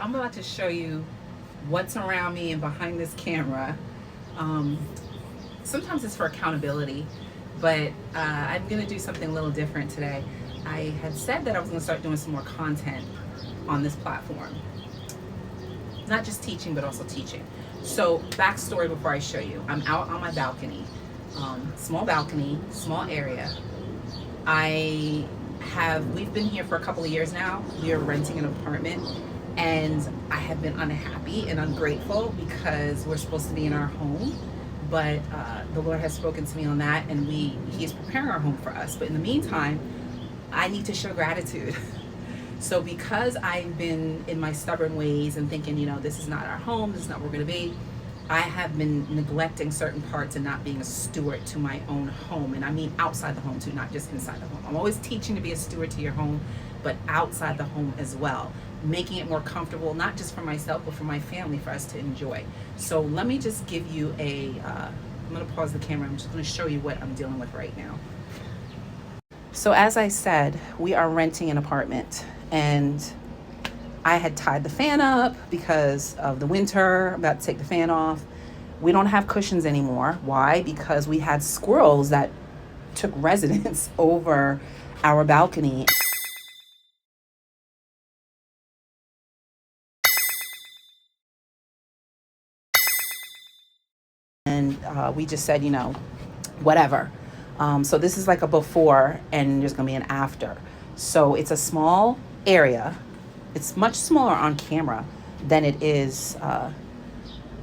I'm about to show you what's around me and behind this camera. Um, Sometimes it's for accountability, but I'm going to do something a little different today. I had said that I was going to start doing some more content on this platform, not just teaching, but also teaching. So, backstory before I show you, I'm out on my balcony, small balcony, small area. We've been here for a couple of years now. We are renting an apartment, and I have been unhappy and ungrateful because we're supposed to be in our home, but the Lord has spoken to me on that, and He is preparing our home for us. But in the meantime, I need to show gratitude. So because I've been in my stubborn ways and thinking, this is not our home, this is not where we're going to be, I have been neglecting certain parts and not being a steward to my own home. And I mean outside the home too, not just inside the home. I'm always teaching to be a steward to your home, but outside the home as well, making it more comfortable, not just for myself, but for my family, for us to enjoy. So let me just give you I'm going to pause the camera. I'm just going to show you what I'm dealing with right now. So as I said, we are renting an apartment, and I had tied the fan up because of the winter. I'm about to take the fan off. We don't have cushions anymore. Why? Because we had squirrels that took residence over our balcony. And we just said, whatever. So this is like a before, and there's going to be an after. So it's a small area. It's much smaller on camera than it is,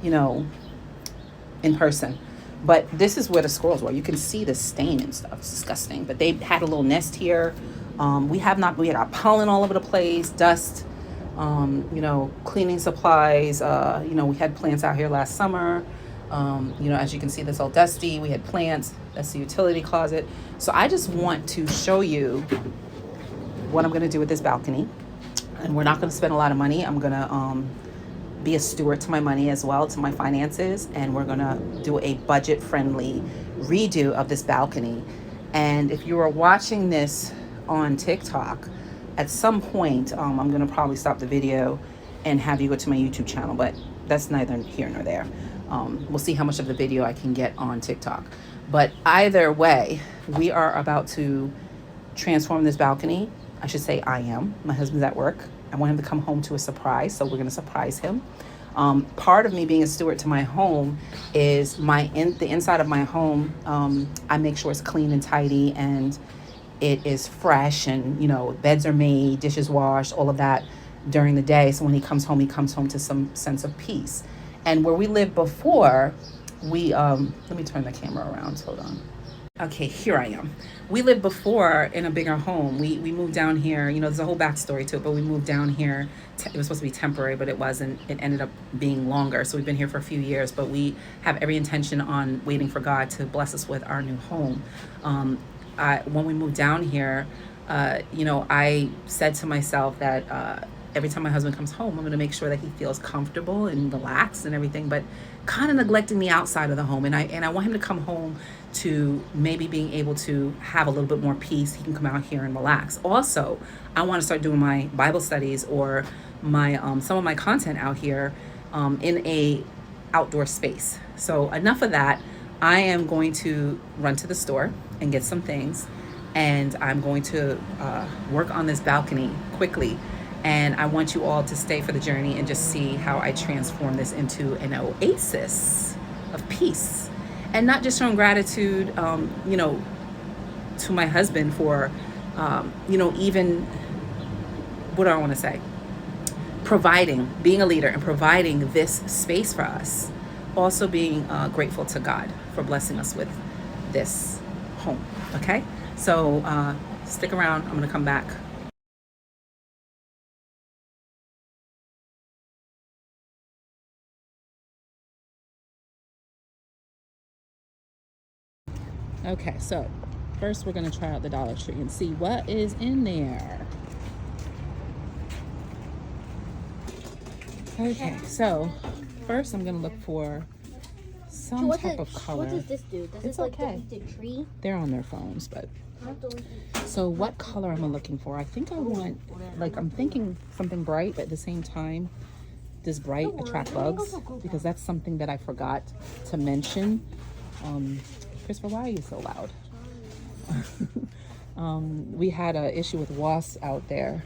in person. But this is where the squirrels were. You can see the stain and stuff. It's disgusting. But they had a little nest here. We had our pollen all over the place, dust, cleaning supplies. We had plants out here last summer. As you can see, this all dusty. We had plants. That's the utility closet. So I just want to show you what I'm going to do with this balcony. And we're not going to spend a lot of money. I'm going to be a steward to my money as well, to my finances. And we're going to do a budget-friendly redo of this balcony. And if you are watching this on TikTok, at some point, I'm going to probably stop the video and have you go to my YouTube channel. But that's neither here nor there. We'll see how much of the video I can get on TikTok. But either way, we are about to transform this balcony. I should say I am. My husband's at work. I want him to come home to a surprise, so we're going to surprise him. Part of me being a steward to my home is the inside of my home. I make sure it's clean and tidy, and it is fresh, and beds are made, dishes washed, all of that during the day. So when he comes home to some sense of peace. And where we lived before, let me turn the camera around. Hold on. Okay, here I am. We lived before in a bigger home. We moved down here. There's a whole backstory to it, but we moved down here. It was supposed to be temporary, but it wasn't. It ended up being longer. So we've been here for a few years, but we have every intention on waiting for God to bless us with our new home. When we moved down here, I said to myself that every time my husband comes home, I'm going to make sure that he feels comfortable and relaxed and everything, but kind of neglecting the outside of the home. And I want him to come home to maybe being able to have a little bit more peace. He can come out here and relax. Also, I want to start doing my Bible studies or my some of my content out here in a outdoor space. So enough of that. I am going to run to the store and get some things, and I'm going to work on this balcony quickly. And I want you all to stay for the journey and just see how I transform this into an oasis of peace. And not just showing gratitude, to my husband for, even, what do I want to say? Being a leader and providing this space for us. Also being grateful to God for blessing us with this home. Okay? So stick around. I'm going to come back. Okay, so first we're going to try out the Dollar Tree and see what is in there. Okay, so first I'm going to look for some type of color. What does this do? Does It's it like okay. delete the tree? They're on their phones, but so what color am I looking for? I think I want, I'm thinking something bright, but at the same time, this bright attract bugs, because that's something that I forgot to mention. Christopher, why are you so loud? We had an issue with wasps out there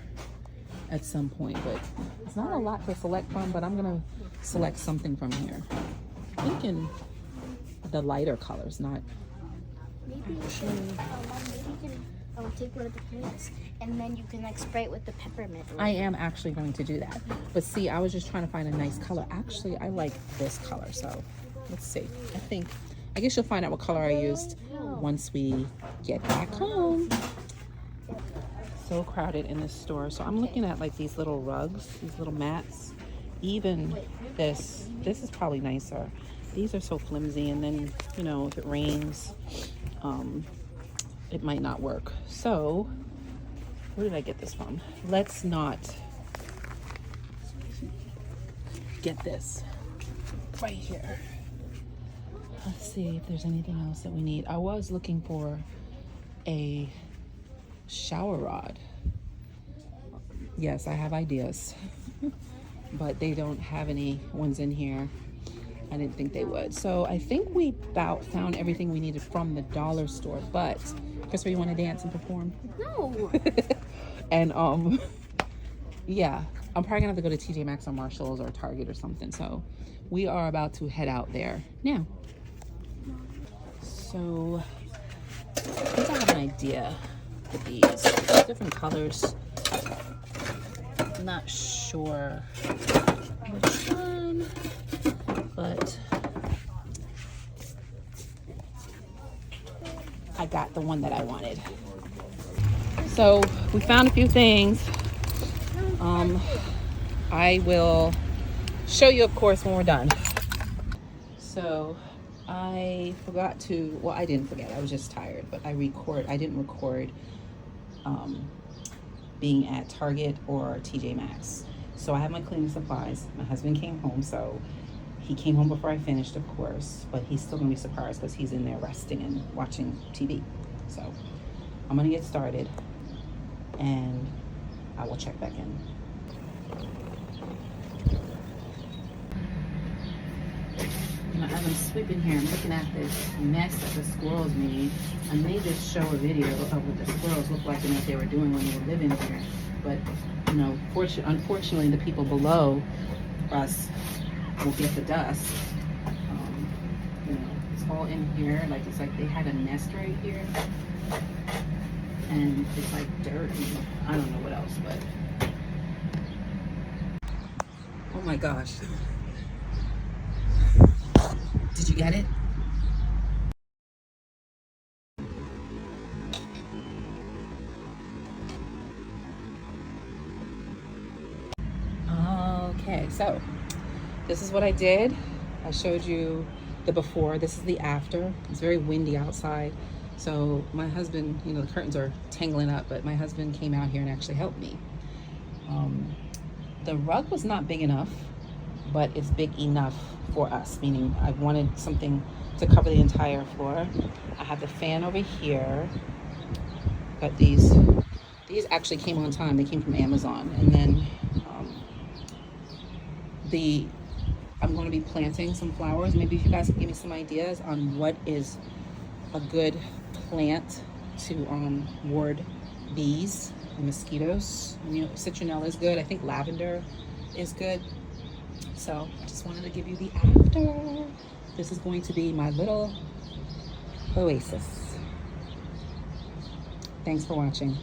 at some point, but it's not a lot to select from, but I'm gonna select something from here. I'm thinking the lighter colors, not maybe you can take one of the plants and then you can like spray it with the peppermint. I am actually going to do that, but see, I was just trying to find a nice color. Actually, I like this color, so let's see. I guess you'll find out what color I used once we get back home. So crowded in this store, so I'm looking at like these little rugs, these little mats. Even this is probably nicer. These are so flimsy, and then, you know, if it rains, it might not work. So where did I get this from? Let's not get this right here. Let's see if there's anything else that we need. I was looking for a shower rod. Yes, I have ideas, but they don't have any ones in here. I didn't think they would. So I think we about found everything we needed from the dollar store. But Christopher, you want to dance and perform? No. And yeah, I'm probably gonna have to go to TJ Maxx or Marshalls or Target or something. So we are about to head out there now. So I think I have an idea for these different colors. I'm not sure which one, but I got the one that I wanted. So we found a few things. I will show you, of course, when we're done. So I forgot to, well, I didn't forget, I was just tired, but I didn't record being at Target or TJ Maxx. So I have my cleaning supplies. My husband came home, so he came home before I finished, of course, but he's still gonna be surprised because he's in there resting and watching TV. So I'm gonna get started and I will check back in. As I'm sweeping here, I'm looking at this mess that the squirrels made. I made this show a video of what the squirrels looked like and what they were doing when they were living here. But, you know, unfortunately, the people below us will get the dust. You know, it's all in here. Like, it's like they had a nest right here. And it's like dirt and I don't know what else, but. Oh my gosh. Did you get it? Okay, so this is what I did. I showed you the before. This is the after. It's very windy outside. So my husband, you know, the curtains are tangling up, but my husband came out here and actually helped me. The rug was not big enough, but it's big enough for us, meaning I wanted something to cover the entire floor. I have the fan over here, but these actually came on time. They came from Amazon. And then I'm going to be planting some flowers. Maybe if you guys can give me some ideas on what is a good plant to ward bees and mosquitoes. You know, citronella is good. I think lavender is good. So I just wanted to give you the after. This is going to be my little oasis. Thanks for watching.